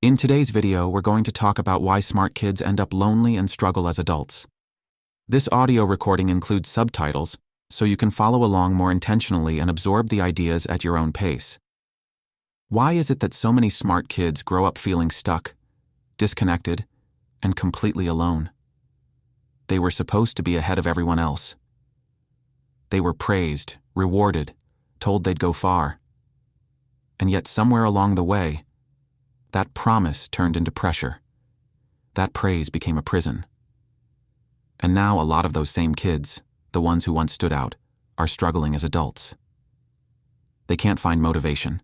In today's video, we're going to talk about why smart kids end up lonely and struggle as adults. This audio recording includes subtitles, so you can follow along more intentionally and absorb the ideas at your own pace. Why is it that so many smart kids grow up feeling stuck, disconnected, and completely alone? They were supposed to be ahead of everyone else. They were praised, rewarded, told they'd go far. And yet somewhere along the way, that promise turned into pressure. That praise became a prison. And now a lot of those same kids, the ones who once stood out, are struggling as adults. They can't find motivation.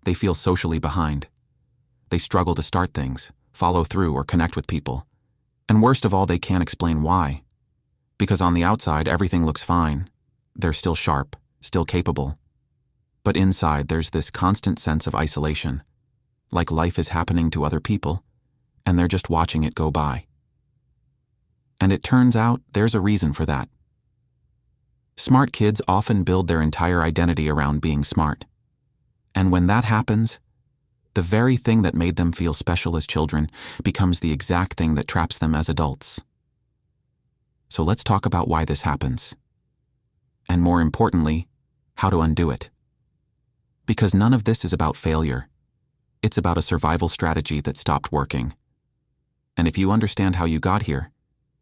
They feel socially behind. They struggle to start things, follow through, or connect with people. And worst of all, they can't explain why. Because on the outside, everything looks fine. They're still sharp, still capable. But inside, there's this constant sense of isolation, like life is happening to other people, and they're just watching it go by. And it turns out there's a reason for that. Smart kids often build their entire identity around being smart. And when that happens, the very thing that made them feel special as children becomes the exact thing that traps them as adults. So let's talk about why this happens. And more importantly, how to undo it. Because none of this is about failure. It's about a survival strategy that stopped working. And if you understand how you got here,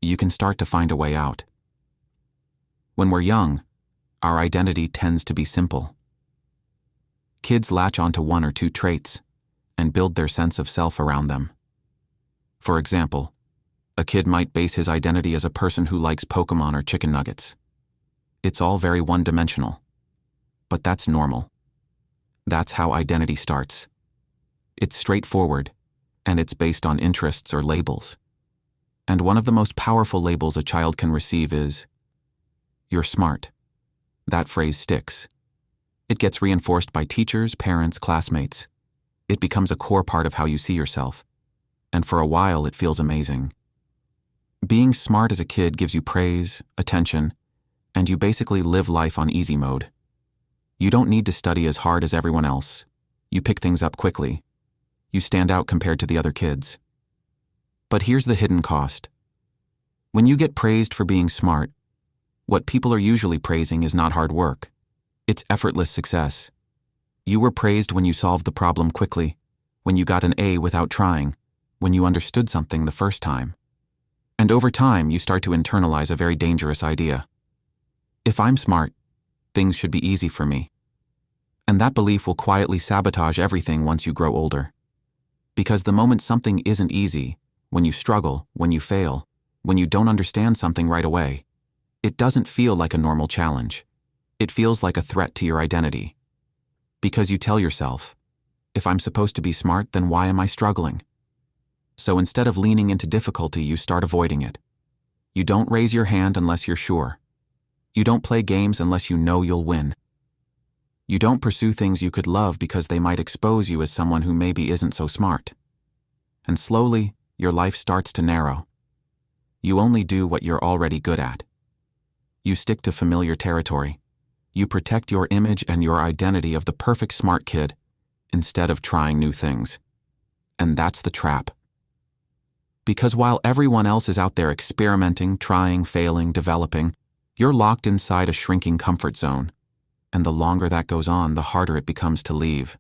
you can start to find a way out. When we're young, our identity tends to be simple. Kids latch onto one or two traits and build their sense of self around them. For example, a kid might base his identity as a person who likes Pokemon or chicken nuggets. It's all very one-dimensional. But that's normal. That's how identity starts. It's straightforward, and it's based on interests or labels. And one of the most powerful labels a child can receive is, "You're smart." That phrase sticks. It gets reinforced by teachers, parents, classmates. It becomes a core part of how you see yourself. And for a while, it feels amazing. Being smart as a kid gives you praise, attention, and you basically live life on easy mode. You don't need to study as hard as everyone else. You pick things up quickly. You stand out compared to the other kids. But here's the hidden cost. When you get praised for being smart, what people are usually praising is not hard work. It's effortless success. You were praised when you solved the problem quickly, when you got an A without trying, when you understood something the first time. And over time, you start to internalize a very dangerous idea. If I'm smart, things should be easy for me. And that belief will quietly sabotage everything once you grow older. Because the moment something isn't easy, when you struggle, when you fail, when you don't understand something right away, it doesn't feel like a normal challenge. It feels like a threat to your identity. Because you tell yourself, if I'm supposed to be smart, then why am I struggling? So instead of leaning into difficulty, you start avoiding it. You don't raise your hand unless you're sure. You don't play games unless you know you'll win. You don't pursue things you could love because they might expose you as someone who maybe isn't so smart. And slowly, your life starts to narrow. You only do what you're already good at. You stick to familiar territory. You protect your image and your identity of the perfect smart kid instead of trying new things. And that's the trap. Because while everyone else is out there experimenting, trying, failing, developing, you're locked inside a shrinking comfort zone. And the longer that goes on, the harder it becomes to leave.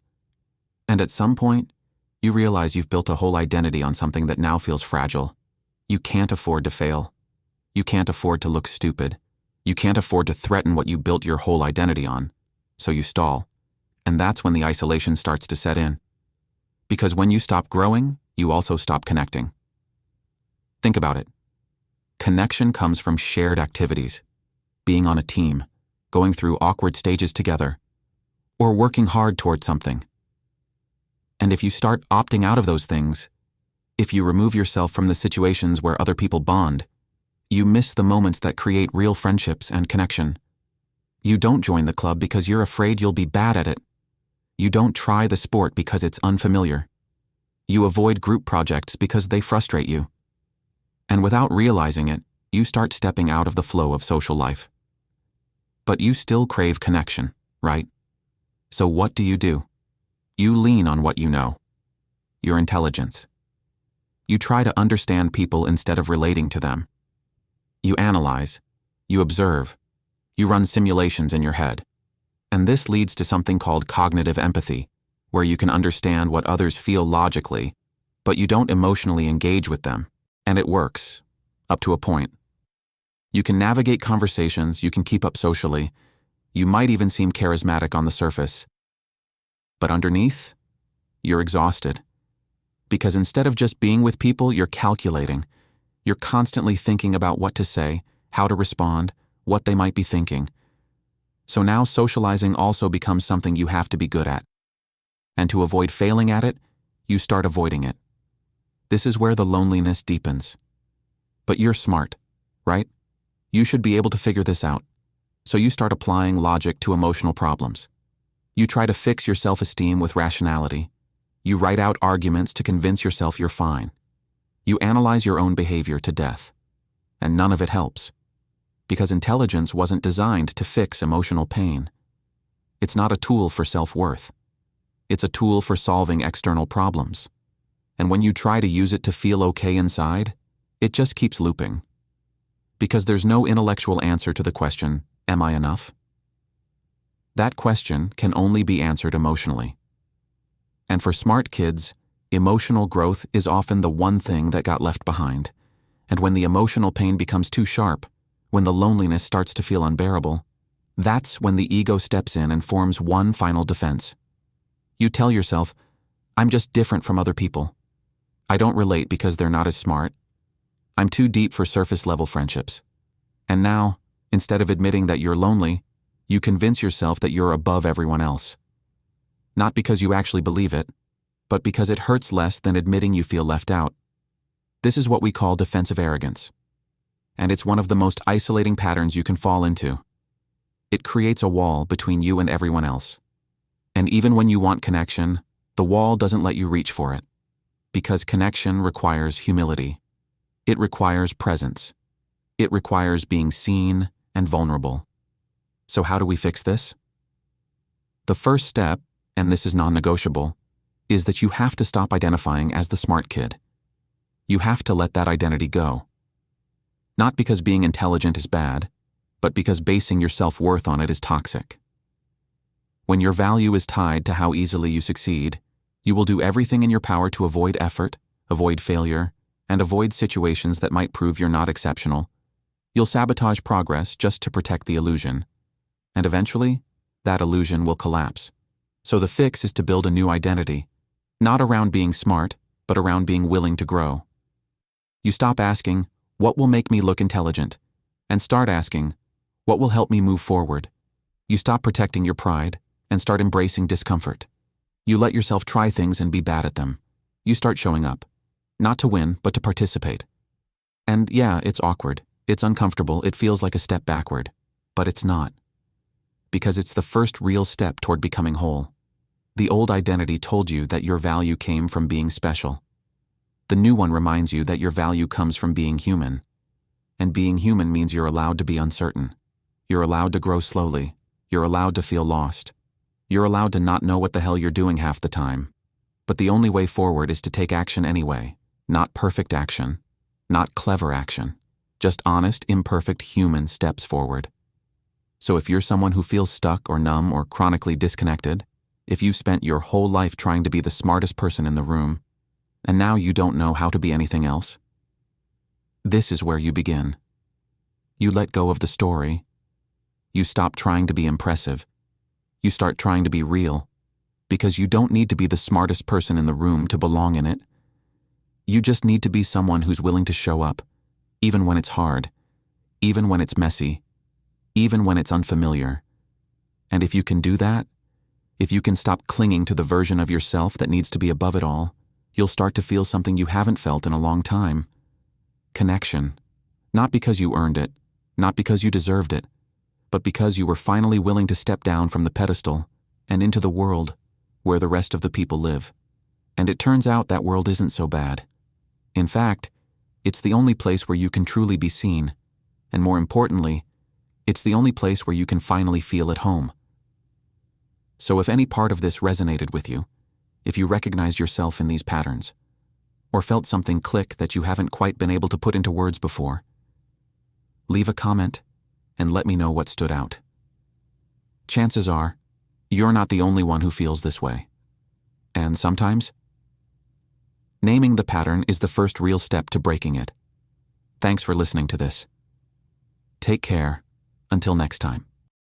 And at some point, you realize you've built a whole identity on something that now feels fragile. You can't afford to fail. You can't afford to look stupid. You can't afford to threaten what you built your whole identity on. So you stall. And that's when the isolation starts to set in. Because when you stop growing, you also stop connecting. Think about it. Connection comes from shared activities. Being on a team, going through awkward stages together, or working hard towards something. And if you start opting out of those things, if you remove yourself from the situations where other people bond, you miss the moments that create real friendships and connection. You don't join the club because you're afraid you'll be bad at it. You don't try the sport because it's unfamiliar. You avoid group projects because they frustrate you. And without realizing it, you start stepping out of the flow of social life. But you still crave connection, right? So what do? You lean on what you know. your intelligence. You try to understand people instead of relating to them. You analyze, you observe, you run simulations in your head. And this leads to something called cognitive empathy, where you can understand what others feel logically, but you don't emotionally engage with them. And it works, up to a point. You can navigate conversations, you can keep up socially, you might even seem charismatic on the surface. But underneath, you're exhausted. Because instead of just being with people, you're calculating. You're constantly thinking about what to say, how to respond, what they might be thinking. So now socializing also becomes something you have to be good at. And to avoid failing at it, you start avoiding it. This is where the loneliness deepens. But you're smart, right? You should be able to figure this out. So you start applying logic to emotional problems. You try to fix your self-esteem with rationality. You write out arguments to convince yourself you're fine. You analyze your own behavior to death. And none of it helps. Because intelligence wasn't designed to fix emotional pain. It's not a tool for self-worth. It's a tool for solving external problems. And when you try to use it to feel okay inside, it just keeps looping. Because there's no intellectual answer to the question, am I enough? That question can only be answered emotionally. And for smart kids, emotional growth is often the one thing that got left behind. And when the emotional pain becomes too sharp, when the loneliness starts to feel unbearable, that's when the ego steps in and forms one final defense. You tell yourself, I'm just different from other people. I don't relate because they're not as smart. I'm too deep for surface-level friendships. And now, instead of admitting that you're lonely, you convince yourself that you're above everyone else. Not because you actually believe it, but because it hurts less than admitting you feel left out. This is what we call defensive arrogance. And it's one of the most isolating patterns you can fall into. It creates a wall between you and everyone else. And even when you want connection, the wall doesn't let you reach for it. Because connection requires humility. It requires presence. It requires being seen and vulnerable. So how do we fix this? The first step, and this is non-negotiable, is that you have to stop identifying as the smart kid. You have to let that identity go. Not because being intelligent is bad, but because basing your self-worth on it is toxic. When your value is tied to how easily you succeed, you will do everything in your power to avoid effort, avoid failure, and avoid situations that might prove you're not exceptional. You'll sabotage progress just to protect the illusion. And eventually, that illusion will collapse. So the fix is to build a new identity, not around being smart, but around being willing to grow. You stop asking, what will make me look intelligent? And start asking, what will help me move forward? You stop protecting your pride and start embracing discomfort. You let yourself try things and be bad at them. You start showing up. Not to win, but to participate. And yeah, it's awkward. It's uncomfortable. It feels like a step backward. But it's not. Because it's the first real step toward becoming whole. The old identity told you that your value came from being special. The new one reminds you that your value comes from being human. And being human means you're allowed to be uncertain. You're allowed to grow slowly. You're allowed to feel lost. You're allowed to not know what the hell you're doing half the time. But the only way forward is to take action anyway. Not perfect action. Not clever action. Just honest, imperfect human steps forward. So if you're someone who feels stuck or numb or chronically disconnected, if you've spent your whole life trying to be the smartest person in the room, and now you don't know how to be anything else, this is where you begin. You let go of the story. You stop trying to be impressive. You start trying to be real, because you don't need to be the smartest person in the room to belong in it. You just need to be someone who's willing to show up, even when it's hard, even when it's messy, even when it's unfamiliar. And if you can do that, if you can stop clinging to the version of yourself that needs to be above it all, you'll start to feel something you haven't felt in a long time. Connection. Not because you earned it, not because you deserved it, but because you were finally willing to step down from the pedestal and into the world where the rest of the people live. And it turns out that world isn't so bad. In fact, it's the only place where you can truly be seen. And more importantly, it's the only place where you can finally feel at home. So if any part of this resonated with you, if you recognized yourself in these patterns, or felt something click that you haven't quite been able to put into words before. Leave a comment and let me know what stood out. Chances are, you're not the only one who feels this way. And sometimes, naming the pattern is the first real step to breaking it. Thanks for listening to this. Take care. Until next time.